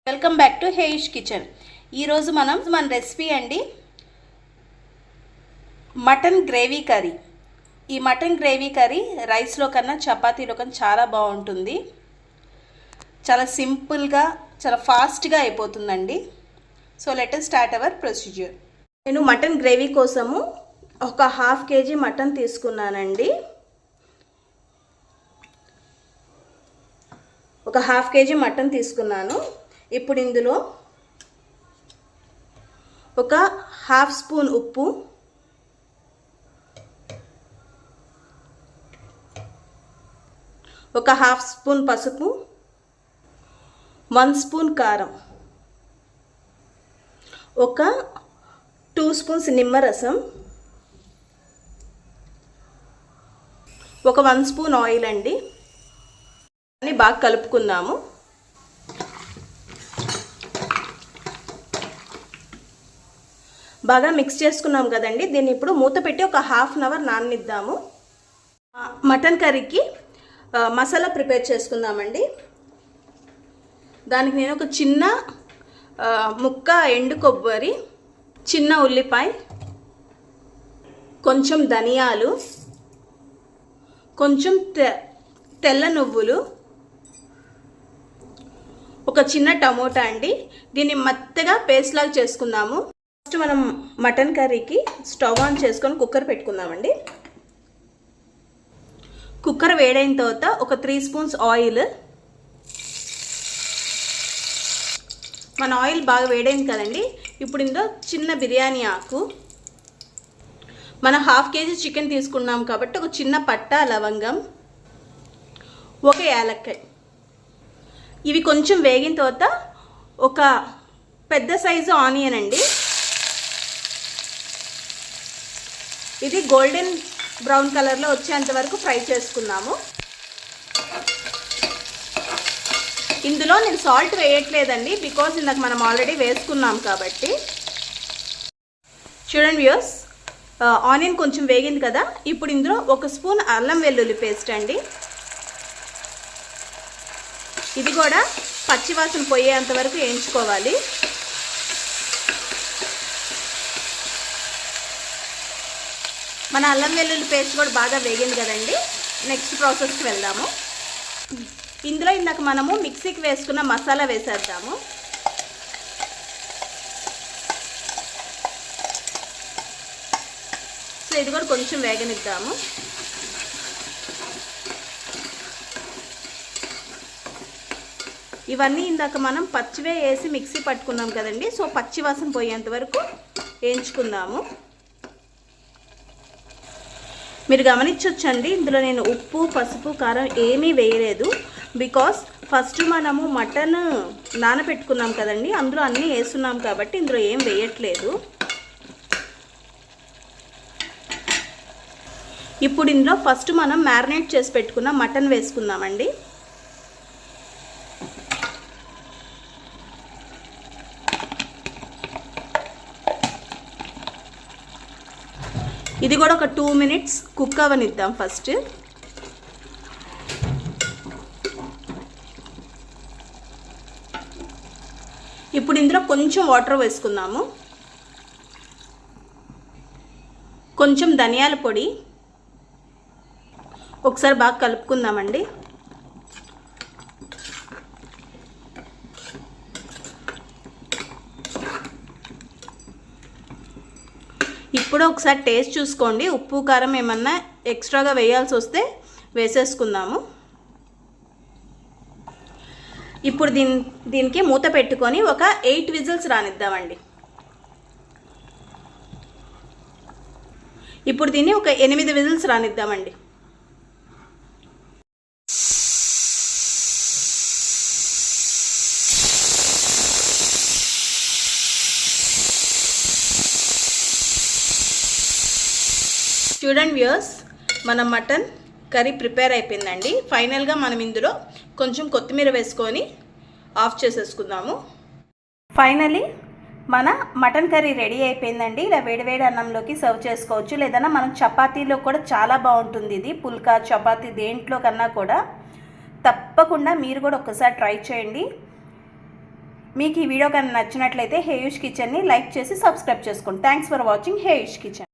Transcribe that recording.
Welcome back to హేయిష్ kitchen. ఈరోజు మన రెసిపీ అండి మటన్ గ్రేవీ కర్రీ. ఈ మటన్ గ్రేవీ కర్రీ రైస్లో కన్నా చపాతీలో కన్నా చాలా బాగుంటుంది. చాలా సింపుల్గా చాలా ఫాస్ట్గా అయిపోతుందండి. So let us start our procedure. నేను మటన్ గ్రేవీ కోసము ఒక 1/2 kg మటన్ తీసుకున్నానండి. ఒక 1/2 kg మటన్ తీసుకున్నాను. ఇప్పుడు ఇందులో ఒక 1/2 స్పూన్ ఉప్పు, ఒక 1/2 స్పూన్ పసుపు, 1 స్పూన్ కారం, ఒక 2 స్పూన్స్ నిమ్మరసం, ఒక 1 స్పూన్ ఆయిల్ అండి. అన్ని బాగా కలుపుకుందాము. బాగా మిక్స్ చేసుకున్నాం కదండి. దీన్ని ఇప్పుడు మూత పెట్టి ఒక 1/2 అవర్ నాననిద్దాము. మటన్ కర్రీకి మసాలా ప్రిపేర్ చేసుకుందామండి. దానికి నేను ఒక చిన్న ముక్క ఎండు కొబ్బరి, చిన్న ఉల్లిపాయ, కొంచెం ధనియాలు, కొంచెం తెల్ల నువ్వులు, ఒక చిన్న టమోటా అండి. దీన్ని మెత్తగా పేస్ట్ లాగా చేసుకుందాము. ఫస్ట్ మనం మటన్ కర్రీకి స్టవ్ ఆన్ చేసుకొని కుక్కర్ పెట్టుకుందామండి. కుక్కర్ వేడైన తర్వాత ఒక 3 స్పూన్స్ ఆయిల్. మన ఆయిల్ బాగా వేడైంది కదండి. ఇప్పుడు ఇందులో చిన్న బిర్యానీ ఆకు, మన 1/2 kg చికెన్ తీసుకున్నాం కాబట్టి ఒక చిన్న పట్టా లవంగం, ఒక యాలక్కాయ. ఇవి కొంచెం వేగిన తర్వాత ఒక పెద్ద సైజు ఆనియన్ అండి. ఇది గోల్డెన్ బ్రౌన్ కలర్లో వచ్చేంత వరకు ఫ్రై చేసుకుందాము. ఇందులో నేను సాల్ట్ వేయట్లేదండి, బికాజ్ ఇందాక మనం ఆల్రెడీ వేసుకున్నాం కాబట్టి. చూడండి వ్యూయర్స్, ఆనియన్ కొంచెం వేగింది కదా. ఇప్పుడు ఇందులో 1 స్పూన్ అల్లం వెల్లుల్లి పేస్ట్ అండి. ఇది కూడా పచ్చివాసన పోయేంత వరకు వేయించుకోవాలి. మన అల్లం వెల్లుల్లి పేస్ట్ కూడా బాగా వేగింది కదండి. నెక్స్ట్ ప్రాసెస్కి వెళ్దాము. ఇందులో ఇందాక మనము మిక్సీకి వేసుకున్న మసాలా వేసేద్దాము. సో ఇది కూడా కొంచెం వేగనిద్దాము. ఇవన్నీ ఇందాక మనం పచ్చివే వేసి మిక్సీ పట్టుకున్నాం కదండి. సో పచ్చి వాసన పోయేంత వరకు వేయించుకుందాము. మీరు గమనించవచ్చండి, ఇందులో నేను ఉప్పు, పసుపు, కారం ఏమీ వేయలేదు. బికాస్ ఫస్ట్ మనము మటన్ నానబెట్టుకున్నాం కదండి, అందులో అన్నీ వేస్తున్నాం కాబట్టి ఇందులో ఏం వేయట్లేదు. ఇప్పుడు ఇందులో ఫస్ట్ మనం మ్యారినేట్ చేసి పెట్టుకున్న మటన్ వేసుకుందామండి. ఇది కూడా ఒక 2 minutes కుక్ అవనిద్దాం ఫస్ట్. ఇప్పుడు ఇందులో కొంచెం వాటర్ వేసుకుందాము, కొంచెం ధనియాల పొడి, ఒకసారి బాగా కలుపుకుందామండి. ఇప్పుడు ఒకసారి టేస్ట్ చూసుకోండి. ఉప్పు కారం ఏమన్నా ఎక్స్ట్రాగా వేయాల్సి వస్తే వేసేసుకుందాము. ఇప్పుడు దీనికి మూత పెట్టుకొని ఒక 8 విజిల్స్ రానిద్దామండి. ఇప్పుడు దీన్ని ఒక 8 విజిల్స్ రానిద్దామండి. చూడండి వ్యూయర్స్, మన మటన్ కర్రీ ప్రిపేర్ అయిపోయిందండి. ఫైనల్గా మనం ఇందులో కొంచెం కొత్తిమీర వేసుకొని ఆఫ్ చేసేసుకుందాము. ఫైనలీ మన మటన్ కర్రీ రెడీ అయిపోయిందండి. ఇలా వేడివేడి అన్నంలోకి సర్వ్ చేసుకోవచ్చు, లేదన్నా మనం చపాతీలో కూడా చాలా బాగుంటుంది. ఇది పుల్కా, చపాతీ దేంట్లో కన్నా కూడా తప్పకుండా మీరు కూడా ఒక్కసారి ట్రై చేయండి. మీకు ఈ వీడియో కనుక నచ్చినట్లయితే హేయుష్ కిచెన్ని లైక్ చేసి సబ్స్క్రైబ్ చేసుకోండి. థ్యాంక్స్ ఫర్ వాచింగ్ హేయుష్ కిచెన్.